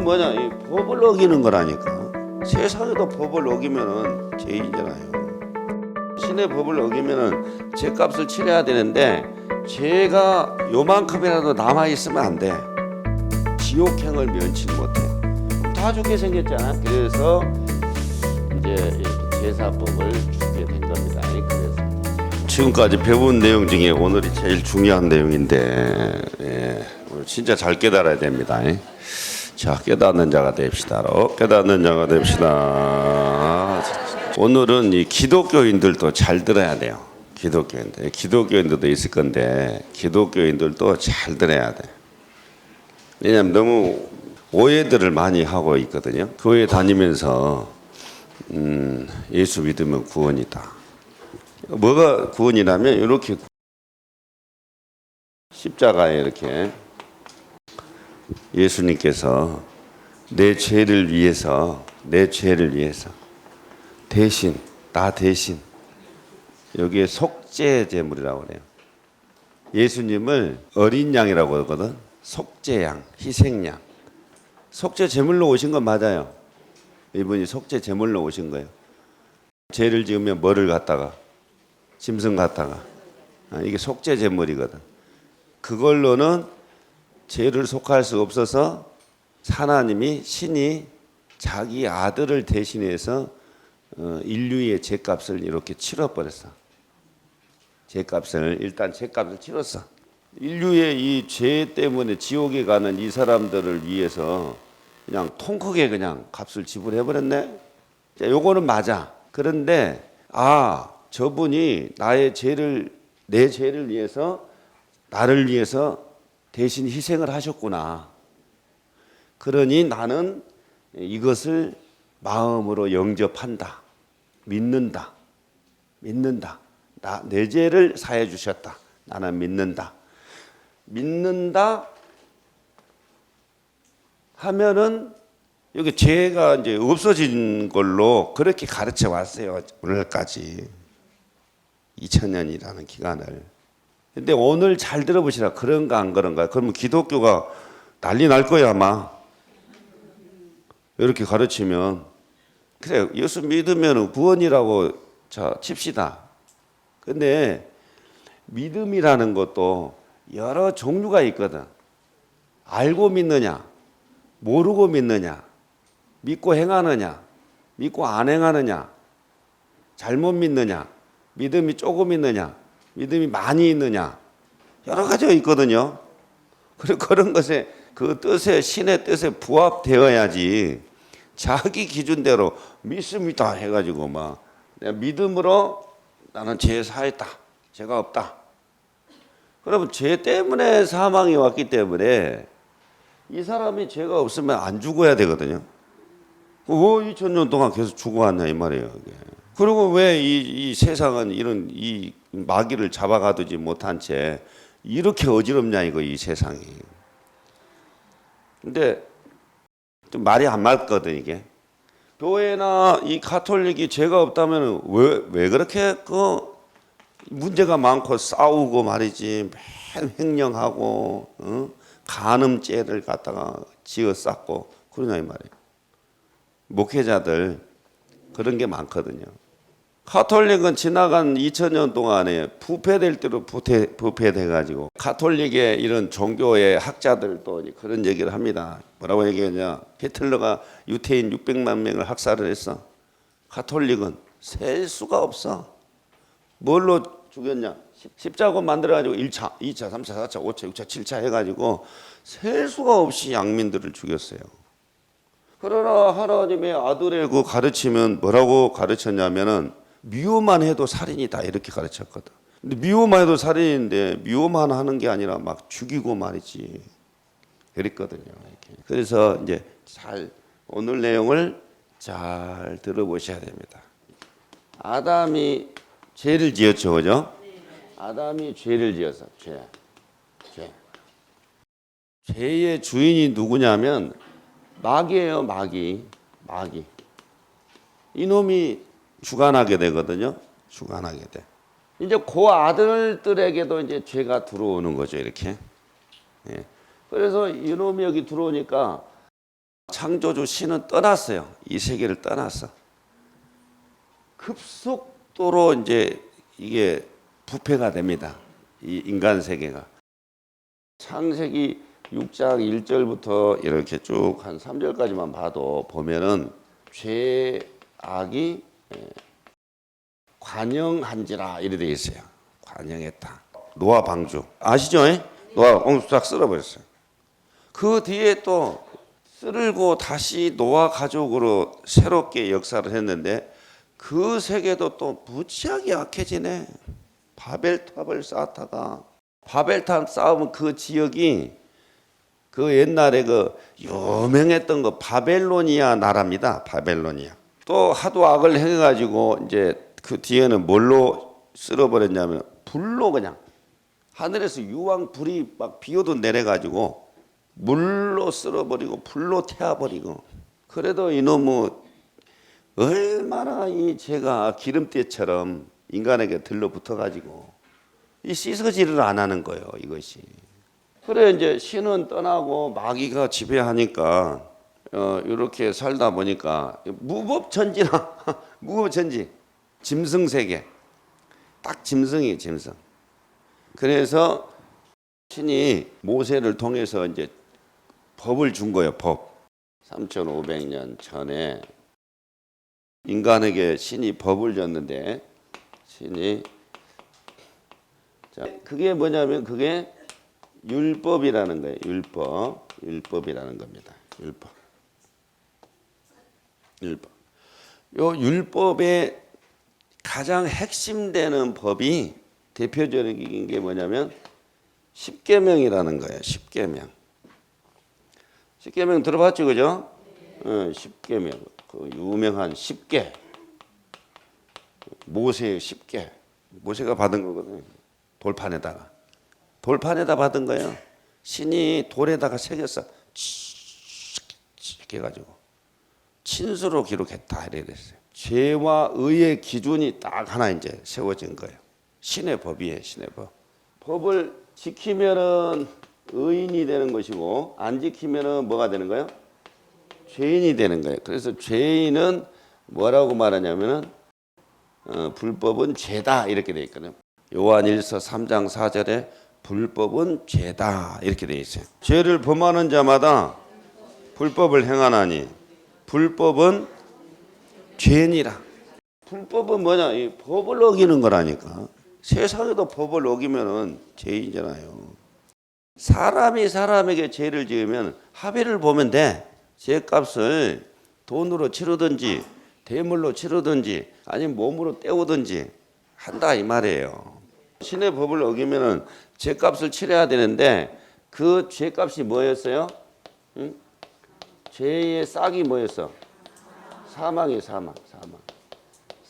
뭐냐, 이 법을 어기는 거라니까. 세상에도 법을 어기면은 죄인이잖아요. 신의 법을 어기면은 죄값을 치러야 되는데 죄가 요만큼이라도 남아 있으면 안 돼. 지옥행을 면치 못해. 다 죽게 생겼잖아. 그래서 이제 제사법을 주게 된 겁니다. 그래서 지금까지 배운 내용 중에 오늘이 제일 중요한 내용인데, 오늘 진짜 잘 깨달아야 됩니다. 자, 깨닫는 자가 됩시다. 깨닫는 자가 됩시다. 오늘은 이 기독교인들도 잘 들어야 돼요. 기독교인들도 있을 건데 기독교인들도 잘 들어야 돼. 왜냐하면 너무 오해들을 많이 하고 있거든요. 교회 다니면서 예수 믿으면 구원이다. 뭐가 구원이라면 이렇게 십자가에 이렇게 예수님께서 내 죄를 위해서 대신, 나 대신, 여기에 속죄 제물이라고 그래요. 예수님을 어린 양이라고 하거든. 속죄양, 희생양. 속죄 제물로 오신 건 맞아요. 이분이 속죄 제물로 오신 거예요. 죄를 지으면 뭐를 갖다가, 짐승 갖다가, 이게 속죄 제물이거든. 그걸로는 죄를 속할 수 없어서 하나님이, 신이 자기 아들을 대신해서 인류의 죄값을 이렇게 치러버렸어. 일단 죄값을 치렀어. 인류의 이 죄 때문에 지옥에 가는 이 사람들을 위해서 그냥 통 크게 그냥 값을 지불해버렸네. 자, 요거는 맞아. 그런데 저분이 내 죄를 위해서, 나를 위해서 대신 희생을 하셨구나. 그러니 나는 이것을 마음으로 영접한다. 믿는다. 내 죄를 사해 주셨다. 나는 믿는다 하면은 여기 죄가 이제 없어진 걸로 그렇게 가르쳐 왔어요. 오늘까지 2000년이라는 기간을. 근데 오늘 잘 들어보시라. 그런가 안 그런가? 그러면 기독교가 난리 날 거야 아마. 이렇게 가르치면. 그래, 예수 믿으면 구원이라고 칩시다. 근데 믿음이라는 것도 여러 종류가 있거든. 알고 믿느냐, 모르고 믿느냐, 믿고 행하느냐, 믿고 안 행하느냐, 잘못 믿느냐, 믿음이 조금 있느냐, 믿음이 많이 있느냐, 여러 가지가 있거든요. 그런 것에 그 뜻에, 신의 뜻에 부합되어야지 자기 기준대로 믿습니다 해가지고 막 내가 믿음으로 나는 죄 사했다, 죄가 없다. 그러면 죄 때문에 사망이 왔기 때문에 이 사람이 죄가 없으면 안 죽어야 되거든요. 왜 2000년 동안 계속 죽어왔냐 이 말이에요. 이게. 그리고 왜 이 세상은 이런 이 마귀를 잡아가두지 못한 채 이렇게 어지럽냐 이거 이 세상이. 근데 좀 말이 안 맞거든 이게. 교회나 이 가톨릭이 죄가 없다면 왜 그렇게 문제가 많고 싸우고 말이지. 매일 횡령하고 간음죄를 갖다가 지어 쌓고 그러냐 이 말이에요. 목회자들 그런 게 많거든요. 가톨릭은 지나간 2000년 동안에 부패될 대로 부패돼가지고 가톨릭의 이런 종교의 학자들도 그런 얘기를 합니다. 뭐라고 얘기하냐? 히틀러가 유태인 600만 명을 학살을 했어. 가톨릭은 셀 수가 없어. 뭘로 죽였냐? 십자가 만들어가지고 1차, 2차, 3차, 4차, 5차, 6차, 7차 해가지고 셀 수가 없이 양민들을 죽였어요. 그러나 하나님의 아들의 그 가르치면 뭐라고 가르쳤냐면은 미워만 해도 살인이다 이렇게 가르쳤거든. 근데 미워만 해도 살인인데 미워만 하는 게 아니라 막 죽이고 말이지. 그랬거든요. 이렇게. 그래서 이제 오늘 내용을 잘 들어보셔야 됩니다. 아담이 죄를 지었죠, 그죠? 아담이 죄를 지었어. 죄. 죄의 주인이 누구냐면 마귀예요, 마귀. 이놈이 주관하게 되거든요. 주관하게 돼. 이제 그 아들들에게도 이제 죄가 들어오는 거죠, 이렇게. 그래서 이놈이 여기 들어오니까 창조주 신은 떠났어요. 이 세계를 떠났어. 급속도로 이제 이게 부패가 됩니다. 이 인간 세계가. 창세기 6장 1절부터 이렇게 쭉 한 3절까지만 봐도 보면은 죄악이 관영한지라 이래 돼 있어요. 관영했다. 노아 방주 아시죠? 노아 싹 쓸어버렸어요. 그 뒤에 또 쓸고 다시 노아 가족으로 새롭게 역사를 했는데 그 세계도 또 무지하게 약해지네. 바벨탑을 쌓다가 바벨탑 쌓으면 그 지역이 그 옛날에 그 유명했던 거 바벨로니아 나라입니다. 바벨로니아. 또 하도 악을 행해가지고 이제 그 뒤에는 뭘로 쓸어버렸냐면 불로 그냥 하늘에서 유황 불이 막 비오도 내려가지고 물로 쓸어버리고 불로 태워버리고. 그래도 이놈의 얼마나 이 죄가 기름때처럼 인간에게 들러붙어가지고 이 씻어지를 안 하는 거예요. 이것이. 그래 이제 신은 떠나고 마귀가 지배하니까 이렇게 살다 보니까 무법천지나 무법천지 짐승세계 딱 짐승이에요. 짐승. 그래서 신이 모세를 통해서 이제 법을 준 거예요. 법. 3500년 전에 인간에게 신이 법을 줬는데 신이 자 그게 뭐냐면 그게 율법이라는 거예요. 율법이라는 겁니다. 율법. 요 율법의 가장 핵심되는 법이 대표적인 게 뭐냐면 십계명이라는 거예요. 십계명. 십계명 들어봤죠, 그죠? 십계명. 그 유명한 십계. 모세의 십계. 모세가 받은 거거든요. 돌판에다 받은 거예요. 신이 돌에다가 새겼어. 이렇게 해가지고 친수로 기록했다 이래 됐어요. 죄와 의의 기준이 딱 하나 이제 세워진 거예요. 신의 법이에요. 신의 법. 법을 지키면은 의인이 되는 것이고 안 지키면은 뭐가 되는 거예요? 죄인이 되는 거예요. 그래서 죄인은 뭐라고 말하냐면은 불법은 죄다 이렇게 돼 있거든요. 요한일서 3장 4절에 불법은 죄다 이렇게 돼 있어요. 죄를 범하는 자마다 불법을 행하나니 불법은 죄니라. 불법은 뭐냐? 이 법을 어기는 거라니까. 세상에도 법을 어기면은 죄인이잖아요. 사람이 사람에게 죄를 지으면 합의를 보면 돼. 죄값을 돈으로 치르든지 대물로 치르든지 아니면 몸으로 때우든지 한다 이 말이에요. 신의 법을 어기면은 죄값을 치러야 되는데 그 죄값이 뭐였어요? 응? 죄의 싹이 뭐였어? 사망이에요. 사망.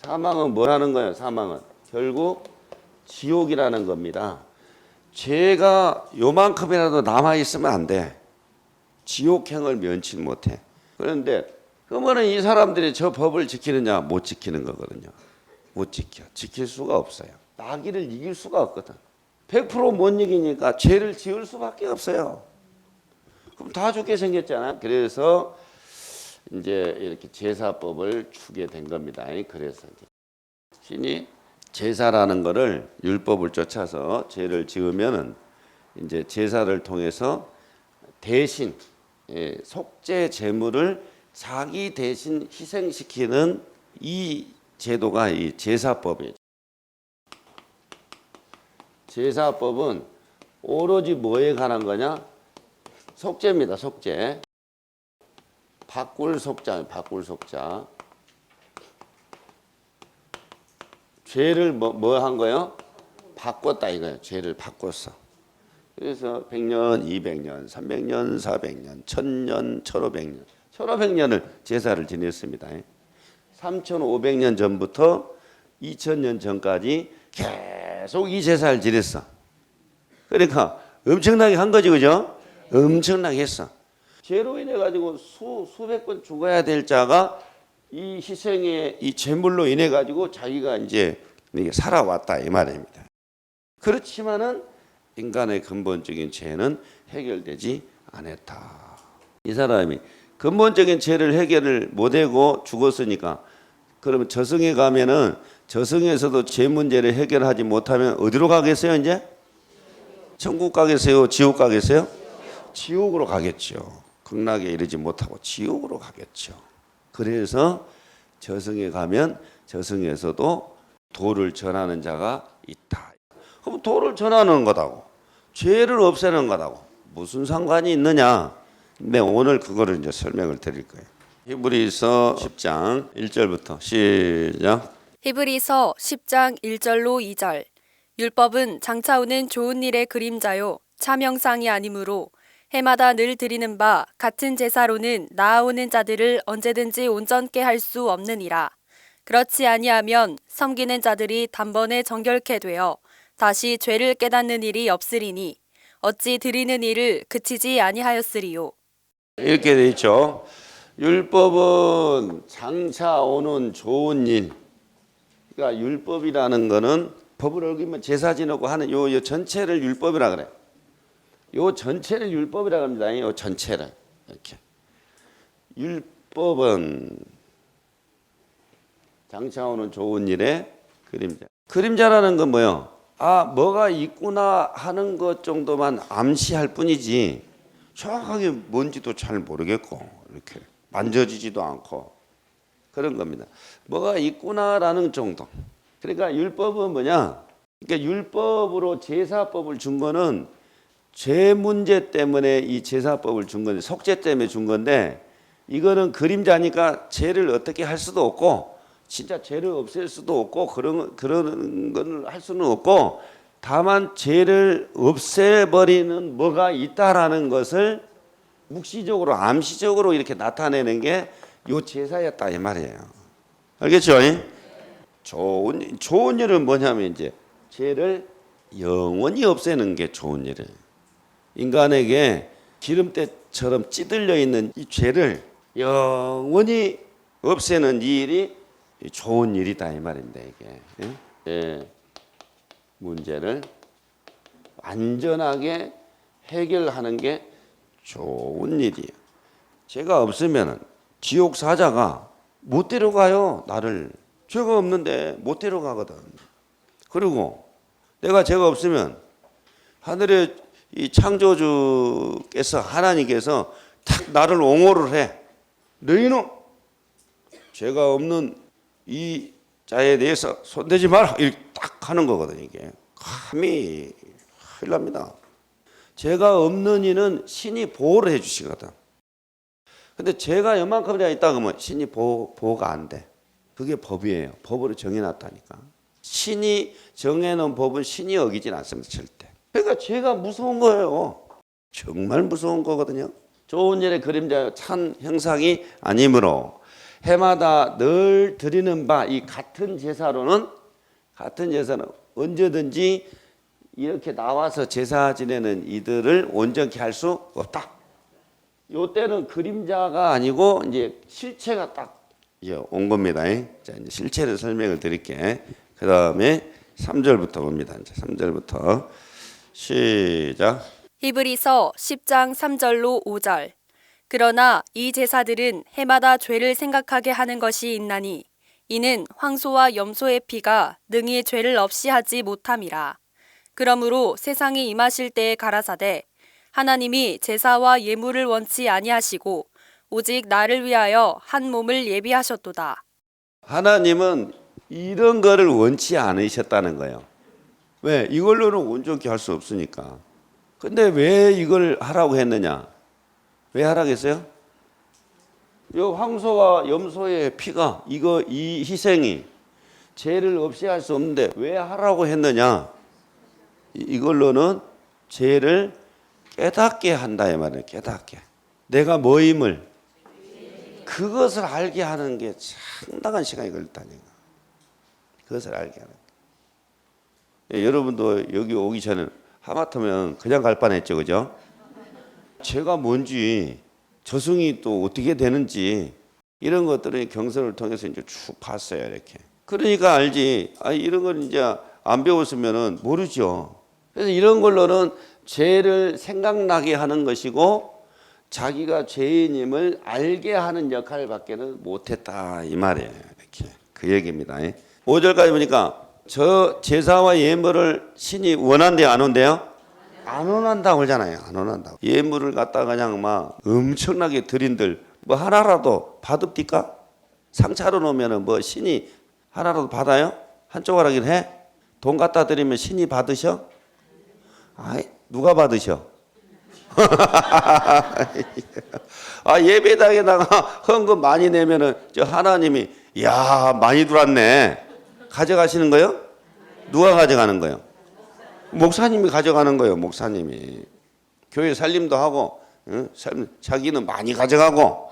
사망은 뭐라는 거예요? 사망은 결국 지옥이라는 겁니다. 죄가 요만큼이라도 남아있으면 안 돼. 지옥행을 면치 못해. 그런데 그러면 이 사람들이 저 법을 지키느냐? 못 지키는 거거든요. 못 지켜. 지킬 수가 없어요. 마귀를 이길 수가 없거든. 100% 못 이기니까 죄를 지을 수밖에 없어요. 그럼 다 죽게 생겼잖아. 그래서 이제 이렇게 제사법을 주게 된 겁니다. 그래서 신이 제사라는 거를 율법을 쫓아서 죄를 지으면은 이제 제사를 통해서 대신 속죄 제물을 자기 대신 희생시키는 이 제도가 이 제사법이에요. 제사법은 오로지 뭐에 관한 거냐? 속죄입니다. 속죄. 바꿀 속자. 죄를 뭐 한 거예요? 바꿨다 이거예요. 죄를 바꿨어. 그래서 100년, 200년, 300년, 400년, 1000년, 1500년. 1500년을 제사를 지냈습니다. 3500년 전부터 2000년 전까지 계속 이 제사를 지냈어. 그러니까 엄청나게 한 거지, 그죠? 엄청나게 했어. 죄로 인해 가지고 수백 번 죽어야 될 자가 이 희생의 이 제물로 인해 가지고 자기가 이제 살아왔다 이 말입니다. 그렇지만은 인간의 근본적인 죄는 해결되지 않았다. 이 사람이 근본적인 죄를 해결을 못하고 죽었으니까 그러면 저승에 가면은 저승에서도 죄 문제를 해결하지 못하면 어디로 가겠어요 이제? 천국 가겠어요? 지옥 가겠어요? 지옥으로 가겠죠. 극락에 이르지 못하고 지옥으로 가겠죠. 그래서 저승에 가면 저승에서도 도를 전하는 자가 있다. 그럼 도를 전하는 거다고 죄를 없애는 거다고 무슨 상관이 있느냐? 네, 오늘 그거를 이제 설명을 드릴 거예요. 히브리서 10장 1절부터 시작. 히브리서 10장 1절로 2절. 율법은 장차 오는 좋은 일의 그림자요 차명상이 아니므로 해마다 늘 드리는 바 같은 제사로는 나아오는 자들을 언제든지 온전케 할 수 없느니라. 그렇지 아니하면 섬기는 자들이 단번에 정결케 되어 다시 죄를 깨닫는 일이 없으리니 어찌 드리는 일을 그치지 아니하였으리요. 이렇게 돼 있죠. 율법은 장차 오는 좋은 일. 그러니까 율법이라는 거는 법을 어기면 제사 지내고 하는 요 전체를 율법이라 그래. 요 전체를 율법이라 합니다. 요 전체를 이렇게. 율법은 장차 오는 좋은 일의 그림자. 그림자라는 건 뭐요? 아, 뭐가 있구나 하는 것 정도만 암시할 뿐이지 정확하게 뭔지도 잘 모르겠고 이렇게 만져지지도 않고 그런 겁니다. 뭐가 있구나라는 정도. 그러니까 율법은 뭐냐? 그러니까 율법으로 제사법을 준 거는 죄 문제 때문에 이 제사법을 준 건데 속죄 때문에 준 건데 이거는 그림자니까 죄를 어떻게 할 수도 없고 진짜 죄를 없앨 수도 없고 그런 건 할 수는 없고 다만 죄를 없애버리는 뭐가 있다라는 것을 묵시적으로 암시적으로 이렇게 나타내는 게 요 제사였다 이 말이에요. 알겠죠? 좋은 일은 뭐냐면 이제 죄를 영원히 없애는 게 좋은 일이에요. 인간에게 기름때처럼 찌들려 있는 이 죄를 영원히 없애는 이 일이 좋은 일이다 이 말입니다. 이게 예. 문제를 완전하게 해결하는 게 좋은 일이에요. 죄가 없으면 지옥 사자가 못 데려가요. 나를 죄가 없는데 못 데려가거든. 그리고 내가 죄가 없으면 하늘의 이 창조주께서 하나님께서 탁 나를 옹호를 해. 너희는 죄가 없는 이 자에 대해서 손대지 마라. 이렇게 딱 하는 거거든 이게. 감히 큰일 납니다. 죄가 없는 이는 신이 보호를 해 주시거든. 근데 죄가 요만큼이나 있다 그러면 신이 보호가 안 돼. 그게 법이에요. 법으로 정해놨다니까. 신이 정해놓은 법은 신이 어기진 않습니다. 절대. 그러니까 죄가 무서운 거예요. 정말 무서운 거거든요. 좋은 일의 그림자요 찬 형상이 아니므로 해마다 늘 드리는 바 이 같은 제사는 언제든지 이렇게 나와서 제사 지내는 이들을 온전케 할 수 없다. 요 때는 그림자가 아니고 이제 실체가 딱 온 겁니다. 자, 이제 실체를 설명을 드릴게. 그 다음에 3절부터 봅니다. 이제 3절부터 시작. 히브리서 10장 3절로 5절. 그러나 이 제사들은 해마다 죄를 생각하게 하는 것이 있나니 이는 황소와 염소의 피가 능히 죄를 없이 하지 못함이라. 그러므로 세상이 임하실 때에 가라사대 하나님이 제사와 예물을 원치 아니하시고 오직 나를 위하여 한 몸을 예비하셨도다. 하나님은 이런 거를 원치 않으셨다는 거예요. 왜? 이걸로는 온전히 할 수 없으니까. 근데 왜 이걸 하라고 했느냐? 왜 하라고 했어요? 이 황소와 염소의 피가 이 희생이 죄를 없이 할 수 없는데 왜 하라고 했느냐? 이걸로는 죄를 깨닫게 한다 이 말이에요. 깨닫게. 내가 뭐임을 그것을 알게 하는 게 상당한 시간이 걸렸다니까. 그것을 알게 하는 게. 여러분도 여기 오기 전에 하마터면 그냥 갈 뻔했죠, 그죠? 죄가 뭔지 저승이 또 어떻게 되는지 이런 것들을 경선을 통해서 이제 쭉 봤어요, 이렇게. 그러니까 알지. 이런 걸 이제 안 배웠으면은 모르죠. 그래서 이런 걸로는 죄를 생각나게 하는 것이고 자기가 죄인임을 알게 하는 역할밖에는 못했다 이 말이에요. 이렇게 그 얘기입니다. 5절까지 보니까 저 제사와 예물을 신이 원한대요, 안 원대요? 안 원한다고 그러잖아요. 안 원한다고. 예물을 갖다가 그냥 막 엄청나게 드린들 뭐 하나라도 받읍니까? 상차로 놓으면은 뭐 신이 하나라도 받아요? 한 조각이긴 해? 돈 갖다 드리면 신이 받으셔? 아이, 누가 받으셔? 아, 예배당에다가 헌금 많이 내면은 저 하나님이 야 많이 들어왔네 가져가시는 거요? 누가 가져가는 거요? 목사님이 가져가는 거예요. 목사님이 교회 살림도 하고 응? 자기는 많이 가져가고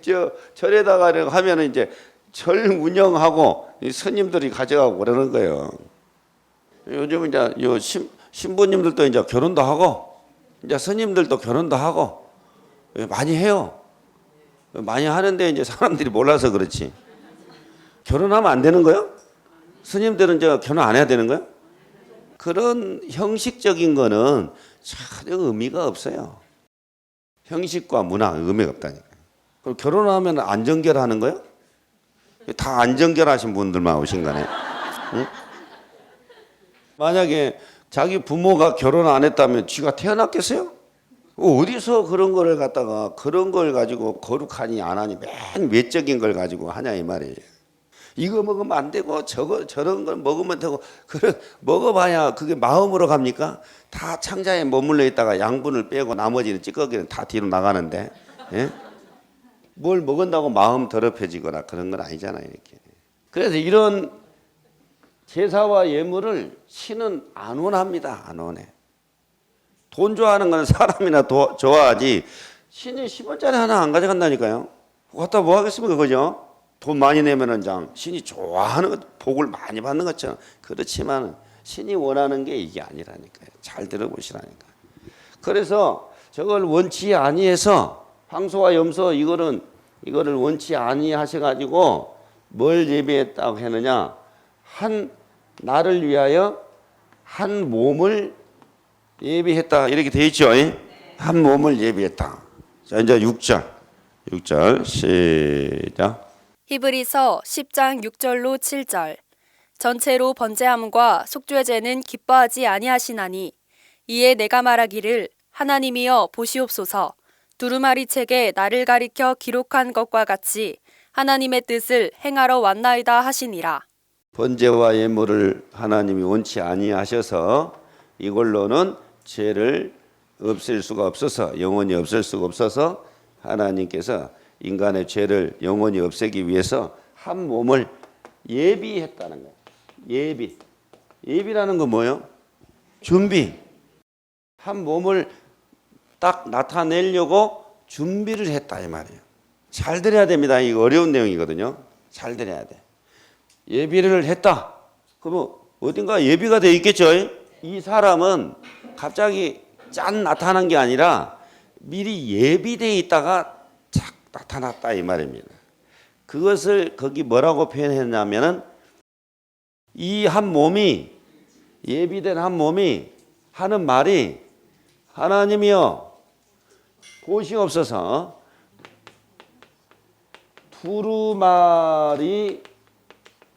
저 절에다가 하면은 이제 절 운영하고 스님들이 가져가고 그러는 거예요. 요즘 이제 요 신부님들도 이제 결혼도 하고 이제 스님들도 결혼도 하고 많이 해요. 많이 하는데 이제 사람들이 몰라서 그렇지. 결혼하면 안 되는 거요? 스님들은 이제 결혼 안 해야 되는 거요? 그런 형식적인 거는 전혀 의미가 없어요. 형식과 문화 의미가 없다니까. 그럼 결혼하면 안정결하는 거요? 다 안정결하신 분들만 오신 거네. 응? 만약에 자기 부모가 결혼 안 했다면 쥐가 태어났겠어요? 어디서 그런 거를 갖다가 그런 걸 가지고 거룩하니 안 하니 맨 외적인 걸 가지고 하냐 이 말이에요. 이거 먹으면 안 되고 저런 걸 먹으면 되고 그래 먹어봐야 그게 마음으로 갑니까? 다 창자에 머물러 있다가 양분을 빼고 나머지는 찌꺼기는 다 뒤로 나가는데 예? 뭘 먹은다고 마음 더럽혀지거나 그런 건 아니잖아요. 이렇게. 그래서 이런 제사와 예물을 신은 안 원합니다. 안 원해. 돈 좋아하는 건 사람이나 좋아하지 신이 10원짜리 하나 안 가져간다니까요. 갖다 뭐 하겠습니까? 그죠? 돈 많이 내면은 신이 좋아하는 것, 복을 많이 받는 것처럼 그렇지만 신이 원하는 게 이게 아니라니까요. 잘 들어보시라니까. 그래서 저걸 원치 아니해서 황소와 염소 이거를 원치 아니하셔 가지고 뭘 예비했다고 했느냐? 나를 위하여 한 몸을 예비했다 이렇게 돼 있죠. 한 몸을 예비했다. 자 이제 6절 시작. 히브리서 10장 6절로 7절. 전체로 번제함과 속죄제는 기뻐하지 아니하시나니 이에 내가 말하기를 하나님이여 보시옵소서. 두루마리 책에 나를 가리켜 기록한 것과 같이 하나님의 뜻을 행하러 왔나이다 하시니라. 번제와 예물을 하나님이 원치 아니하셔서 이걸로는 죄를 없앨 수가 없어서 영원히 없앨 수가 없어서 하나님께서 인간의 죄를 영원히 없애기 위해서 한 몸을 예비했다는 거예요. 예비라는 건 뭐예요? 준비. 한 몸을 딱 나타내려고 준비를 했다 이 말이에요. 잘 들어야 됩니다. 이거 어려운 내용이거든요. 잘 들어야 돼. 예비를 했다. 그러면 어딘가 예비가 돼 있겠죠. 이 사람은 갑자기 짠 나타난 게 아니라 미리 예비돼 있다가 착 나타났다 이 말입니다. 그것을 거기 뭐라고 표현했냐면은 이 한 몸이 예비된 한 몸이 하는 말이 하나님이여 보시옵소서 두루마리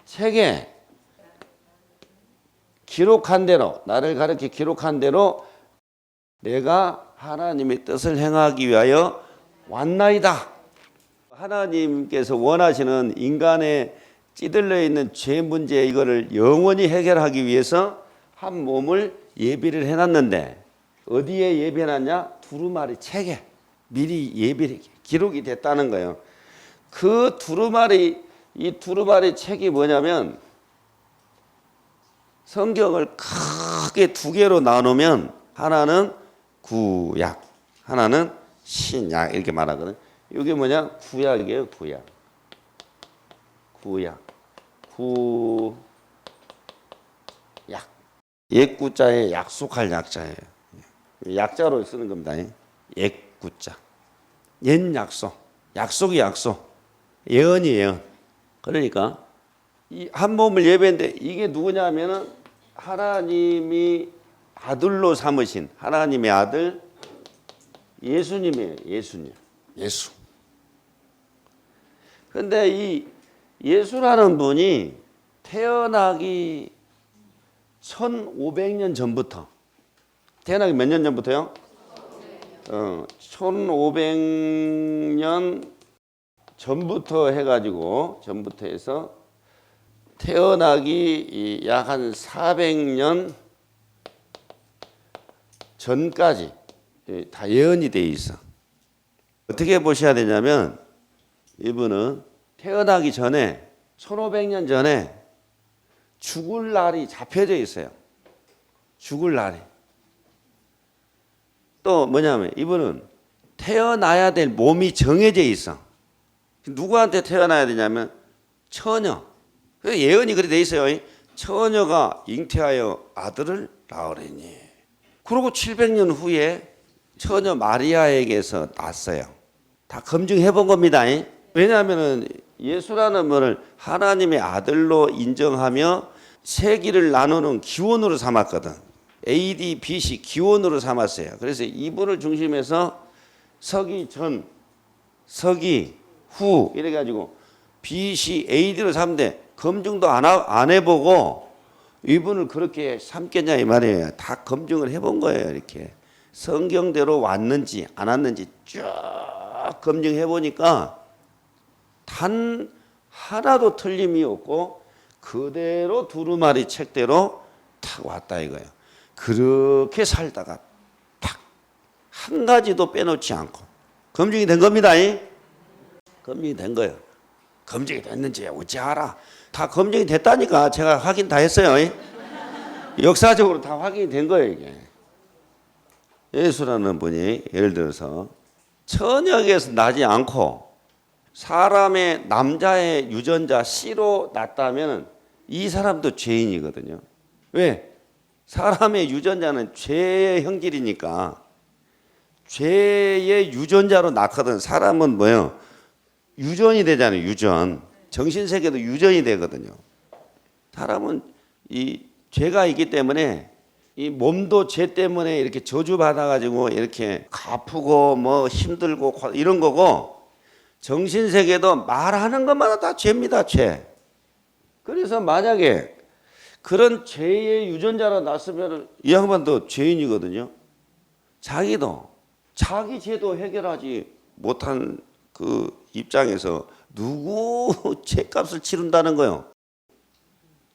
책에 기록한 대로 나를 가르쳐 기록한 대로 내가 하나님의 뜻을 행하기 위하여 왔나이다. 하나님께서 원하시는 인간의 찌들려 있는 죄 문제 이거를 영원히 해결하기 위해서 한 몸을 예비를 해놨는데 어디에 예비해놨냐? 두루마리 책에 미리 예비 기록이 됐다는 거예요. 그 이 두루마리 책이 뭐냐면 성경을 크게 두 개로 나누면 하나는 구약, 하나는 신약 이렇게 말하거든. 이게 뭐냐? 구약이에요. 구약. 옛구자에 약속할 약자예요. 약자로 쓰는 겁니다. 옛구자. 옛 약속. 약속이 약속. 예언이 예언. 그러니까 이 한 몸을 예배인데 이게 누구냐면은 하나님이 아들로 삼으신 하나님의 아들 예수님이에요. 예수님. 예수. 근데 이 예수라는 분이 태어나기 1500년 전부터 태어나기 몇 년 전부터요? 1500년 전부터 해가지고 전부터 해서 태어나기 약 한 400년 전까지 다 예언이 돼 있어. 어떻게 보셔야 되냐면 이분은 태어나기 전에 1500년 전에 죽을 날이 잡혀져 있어요. 죽을 날이. 또 뭐냐면 이분은 태어나야 될 몸이 정해져 있어. 누구한테 태어나야 되냐면 처녀. 예언이 그렇게 돼 있어요. 처녀가 잉태하여 아들을 낳으리니. 그리고 700년 후에 처녀 마리아에게서 낳았어요. 다 검증해 본 겁니다. 왜냐하면 예수라는 분을 하나님의 아들로 인정하며 세기를 나누는 기원으로 삼았거든. AD, BC 기원으로 삼았어요. 그래서 이분을 중심해서 서기 전, 서기 후 이래가지고 BC, AD로 삼는데 검증도 안 해보고 이분을 그렇게 삼겠냐 이 말이에요. 다 검증을 해본 거예요. 이렇게 성경대로 왔는지 안 왔는지 쭉 검증해 보니까 단 하나도 틀림이 없고 그대로 두루마리 책대로 탁 왔다 이거예요. 그렇게 살다가 탁 한 가지도 빼놓지 않고 검증이 된 겁니다. 검증이 된 거예요. 검증이 됐는지 어찌 알아? 다 검증이 됐다니까 제가 확인 다 했어요. 역사적으로 다 확인이 된 거예요 이게. 예수라는 분이 예를 들어서 처녀에게서 나지 않고 사람의 남자의 유전자 C로 났다면 이 사람도 죄인이거든요. 왜? 사람의 유전자는 죄의 형질이니까 죄의 유전자로 낳거든. 사람은 뭐예요? 유전이 되잖아요. 유전. 정신세계도 유전이 되거든요. 사람은 이 죄가 있기 때문에 이 몸도 죄 때문에 이렇게 저주받아가지고 이렇게 아프고 뭐 힘들고 이런 거고 정신세계도 말하는 것마다 다 죄입니다. 죄. 그래서 만약에 그런 죄의 유전자로 났으면 이 양반도 죄인이거든요. 자기도 자기 죄도 해결하지 못한 그 입장에서 누구 죄값을 치른다는 거예요.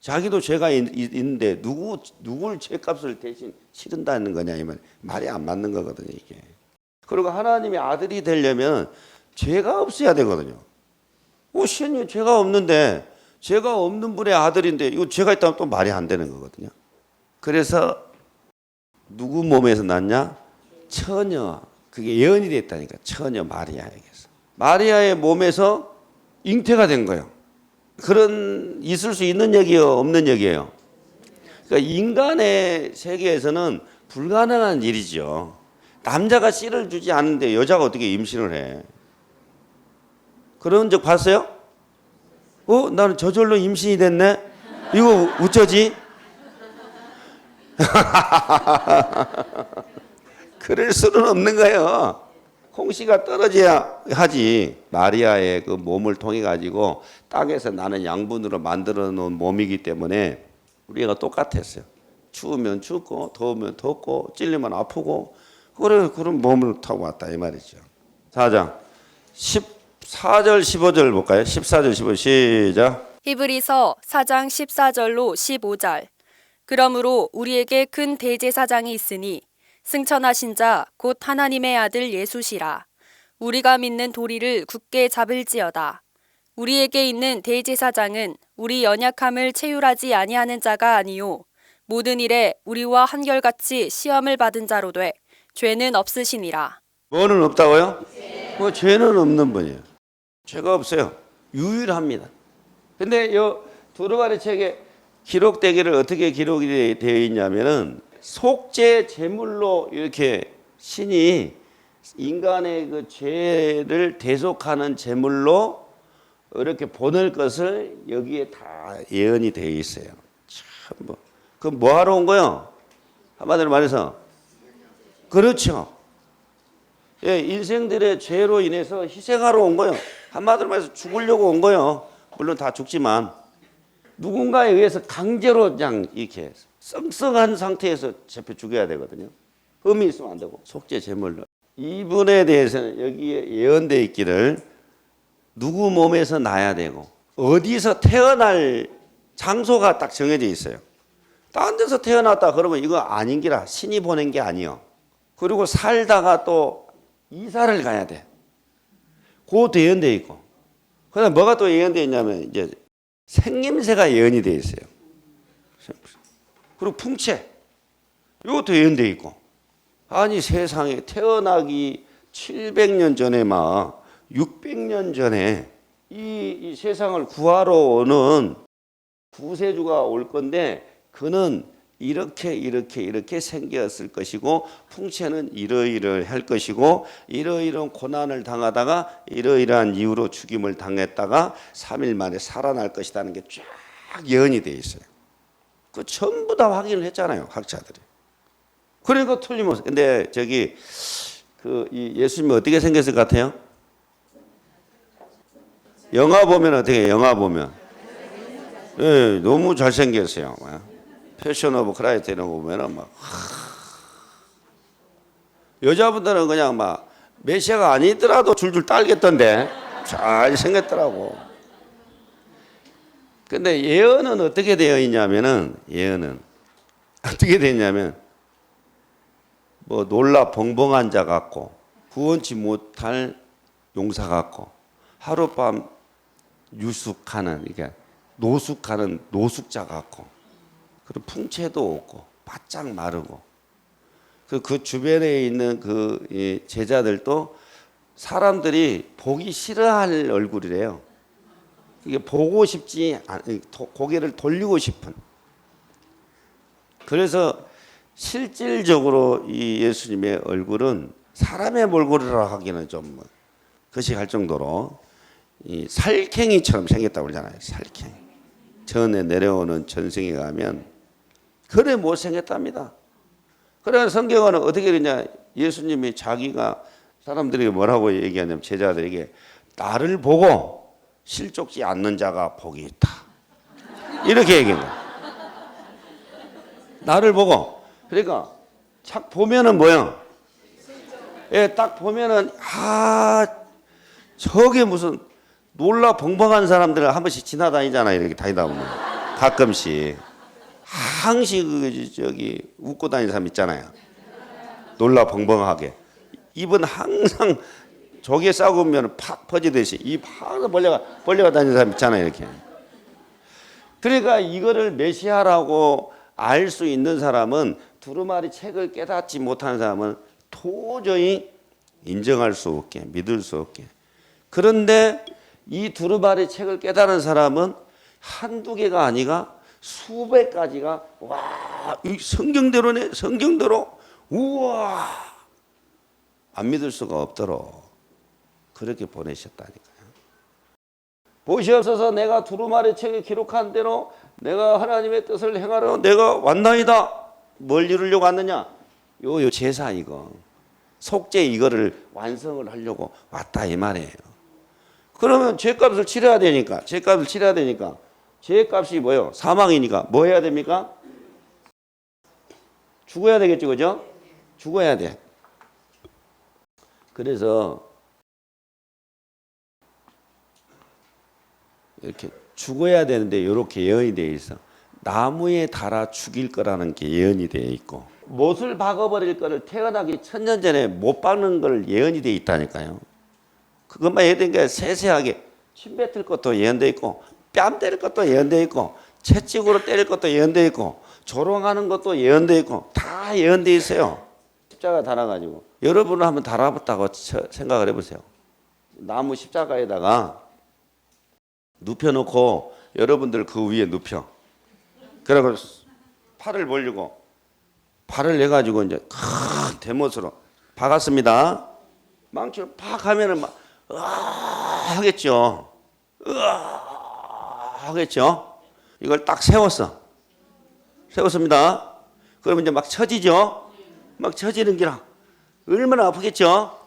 자기도 죄가 있는데 누굴 죄값을 대신 치른다는 거냐 이 말이 안 맞는 거거든요 이게. 그리고 하나님의 아들이 되려면 죄가 없어야 되거든요. 신이 죄가 없는데 죄가 없는 분의 아들인데 이거 죄가 있다면 또 말이 안 되는 거거든요. 그래서 누구 몸에서 났냐? 처녀. 그게 예언이 됐다니까. 처녀 마리아에게서. 마리아의 몸에서 잉태가 된 거예요. 그런 있을 수 있는 얘기요, 없는 얘기예요. 그러니까 인간의 세계에서는 불가능한 일이죠. 남자가 씨를 주지 않는데 여자가 어떻게 임신을 해? 그런 적 봤어요? 나는 저절로 임신이 됐네? 이거 어쩌지? 그럴 수는 없는 거예요. 홍씨가 떨어져야 하지. 마리아의 그 몸을 통해 가지고 땅에서 나는 양분으로 만들어 놓은 몸이기 때문에 우리가 똑같았어요. 추우면 춥고 더우면 덥고 찔리면 아프고 그런 몸을 타고 왔다 이 말이죠. 4장 14절 15절 볼까요? 14절 15절 시작. 히브리서 4장 14절로 15절. 그러므로 우리에게 큰 대제사장이 있으니 승천하신 자 곧 하나님의 아들 예수시라. 우리가 믿는 도리를 굳게 잡을지어다. 우리에게 있는 대제사장은 우리 연약함을 체휼하지 아니하는 자가 아니요 모든 일에 우리와 한결같이 시험을 받은 자로 돼 죄는 없으시니라. 뭐는 없다고요? 죄는 없는 분이에요. 죄가 없어요. 유일합니다. 근데 이 두루마리 책에 기록되기를 어떻게 기록이 되어 있냐면은 속죄 제물로 이렇게 신이 인간의 그 죄를 대속하는 제물로 이렇게 보낼 것을 여기에 다 예언이 되어 있어요. 참 뭐. 그럼 뭐 하러 온 거요? 한마디로 말해서 그렇죠. 예, 인생들의 죄로 인해서 희생하러 온 거요. 한마디로 말해서 죽으려고 온 거요. 물론 다 죽지만 누군가에 의해서 강제로 그냥 이렇게 썽썽한 상태에서 잡혀 죽여야 되거든요. 흠이 있으면 안 되고 속죄 제물로. 이분에 대해서는 여기에 예언되어 있기를 누구 몸에서 나야 되고 어디서 태어날 장소가 딱 정해져 있어요. 딴 데서 태어났다 그러면 이거 아닌 기라 신이 보낸 게 아니요. 그리고 살다가 또 이사를 가야 돼. 그것도 예언되어 있고. 그다음 뭐가 또 예언되어 있냐면 이제 생김새가 예언이 되어 있어요. 그리고 풍채. 이것도 예언되어 있고. 아니 세상에 태어나기 700년 전에 막 600년 전에 이 세상을 구하러 오는 구세주가 올 건데 그는 이렇게 생겼을 것이고 풍채는 이러이러할 것이고 이러이러한 고난을 당하다가 이러이러한 이유로 죽임을 당했다가 3일 만에 살아날 것이라는 게 쫙 예언이 되어 있어요. 그 전부 다 확인을 했잖아요, 학자들이. 그러니까 틀림없어. 근데 저기 이 예수님이 어떻게 생겼을 것 같아요? 영화 보면 어떻게 해요? 영화 보면 예, 너무 잘생겼어요. 패션 오브 크라이스트 이런 거 보면은 막 여자분들은 그냥 막 메시아가 아니더라도 줄줄 딸겠던데 잘 생겼더라고. 근데 예언은 어떻게 되어 있냐면은 예언은 어떻게 되냐면 뭐 놀라 벙벙한 자 같고 구원치 못할 용사 같고 하룻밤 유숙하는 이게 노숙하는 노숙자 같고 그리고 풍채도 없고 바짝 마르고 그 주변에 있는 그 제자들도 사람들이 보기 싫어할 얼굴이래요. 이게 보고 싶지 고개를 돌리고 싶은. 그래서 실질적으로 이 예수님의 얼굴은 사람의 얼굴이라 하기는 좀 거시할 정도로 이 살쾡이처럼 생겼다고 그러잖아요. 살쾡이. 전에 내려오는 전생에 가면 그래 못생겼답니다. 그래서 성경은 어떻게 그러냐. 예수님이 자기가 사람들에게 뭐라고 얘기하냐면 제자들에게 나를 보고 실족지 않는 자가 복이 있다. 이렇게 얘기해요. 나를 보고. 그러니까 착 보면은 뭐요? 예, 딱 보면은 저게 무슨 놀라 벙벙한 사람들은 한 번씩 지나다니잖아요. 이렇게 다니다 보면 가끔씩 항상 저기 웃고 다니는 사람 있잖아요. 놀라 벙벙하게 입은 항상 조개 싸구면 팍 퍼지듯이 입 항상 벌려가 다니는 사람 있잖아요. 이렇게. 그러니까 이거를 메시아라고 알 수 있는 사람은 두루마리 책을 깨닫지 못하는 사람은 도저히 인정할 수 없게 믿을 수 없게. 그런데 이 두루마리 책을 깨달은 사람은 한두 개가 아니라 수백 가지가 와, 이 성경대로네. 성경대로 우와 안 믿을 수가 없도록 그렇게 보내셨다니까요. 보시옵소서 내가 두루마리 책에 기록한 대로 내가 하나님의 뜻을 행하러 내가 왔나이다. 뭘 이루려고 왔느냐? 요 제사 이거 속죄 이거를 완성을 하려고 왔다 이 말이에요. 그러면 죄값을 치러야 되니까 죄값이 뭐예요? 사망이니까 뭐 해야 됩니까? 죽어야 되겠죠, 그죠? 죽어야 돼. 그래서 이렇게 죽어야 되는데 이렇게 예언이 되어 있어. 나무에 달아 죽일 거라는 게 예언이 되어 있고 못을 박아버릴 거를 태어나기 1000년 전에 못 박는 걸 예언이 되어 있다니까요. 그것만 예언된 게 세세하게 침 뱉을 것도 예언되어 있고 뺨 때릴 것도 예언되어 있고 채찍으로 때릴 것도 예언되어 있고 조롱하는 것도 예언되어 있고 다 예언되어 있어요. 십자가 달아가지고 여러분은 한번 달아봤다고 생각을 해보세요. 나무 십자가에다가 눕혀놓고 여러분들 그 위에 눕혀. 그리고 팔을 벌리고 발을 내가지고 이제 큰 대못으로 박았습니다. 망치로 팍 하면은 막 하겠죠. 하겠죠. 이걸 딱 세웠습니다. 그러면 이제 막 처지죠. 막 처지는 기라 얼마나 아프겠죠.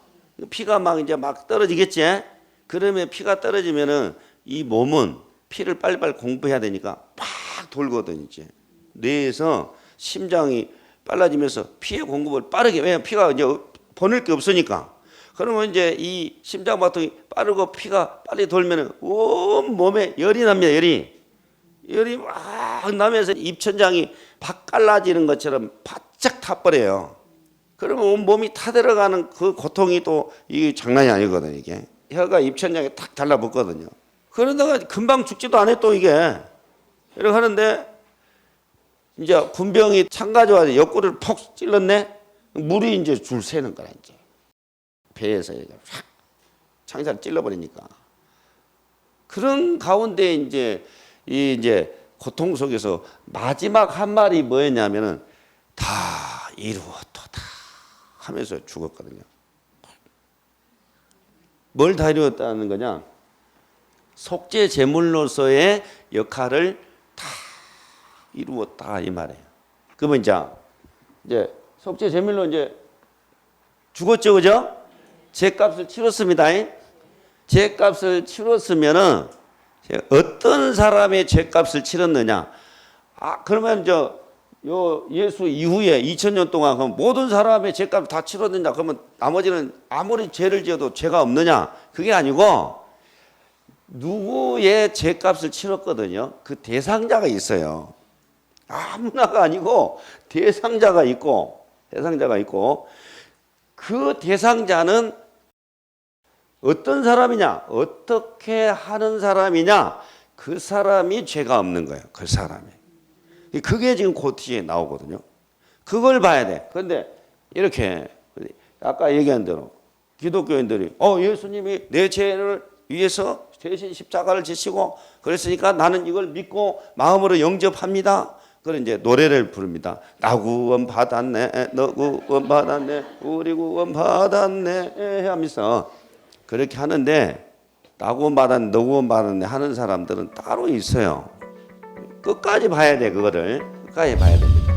피가 막 이제 막 떨어지겠지. 그러면 피가 떨어지면은 이 몸은 피를 빨리빨리 공부해야 되니까 막 돌거든 이제. 뇌에서 심장이 빨라지면서 피의 공급을 빠르게, 왜냐면 피가 이제 보낼 게 없으니까. 그러면 이제 이 심장박동이 빠르고 피가 빨리 돌면은 온 몸에 열이 납니다. 열이 막 나면서 입천장이 박 갈라지는 것처럼 바짝 타버려요. 그러면 온 몸이 타들어가는 그 고통이 또 이게 장난이 아니거든 이게. 혀가 입천장에 탁 달라붙거든요. 그러다가 금방 죽지도 않아 또 이게. 이렇게 하는데 이제 군병이 창 가져와서 옆구리를 퍽 찔렀네. 물이 이제 줄 새는 거라 이제. 배에서 확 창자를 찔러버리니까. 그런 가운데 이제 고통 속에서 마지막 한 말이 뭐였냐면은 다 이루었도다 하면서 죽었거든요. 뭘 다 이루었다는 거냐? 속죄 제물로서의 역할을 다 이루었다 이 말이에요. 그러면 이제 속죄 제물로 이제 죽었죠, 그죠? 죄값을 치렀습니다. 죄값을 치렀으면은 어떤 사람의 죄값을 치렀느냐? 그러면 요 예수 이후에 2000년 동안 그럼 모든 사람의 죄값을 다 치렀느냐? 그러면 나머지는 아무리 죄를 지어도 죄가 없느냐? 그게 아니고 누구의 죄값을 치렀거든요. 그 대상자가 있어요. 아무나가 아니고 대상자가 있고 그 대상자는 어떤 사람이냐? 어떻게 하는 사람이냐? 그 사람이 죄가 없는 거예요. 그 사람이. 그게 지금 고티에 나오거든요. 그걸 봐야 돼. 그런데 이렇게 아까 얘기한 대로 기독교인들이 예수님이 내 죄를 위해서 대신 십자가를 지시고 그랬으니까 나는 이걸 믿고 마음으로 영접합니다. 그걸 이제 노래를 부릅니다. 나 구원 받았네, 너 구원 받았네, 우리 구원 받았네 하면서 그렇게 하는데 나 구원 받았네, 너 구원 받았네 하는 사람들은 따로 있어요. 끝까지 봐야 돼. 그거를 끝까지 봐야 됩니다.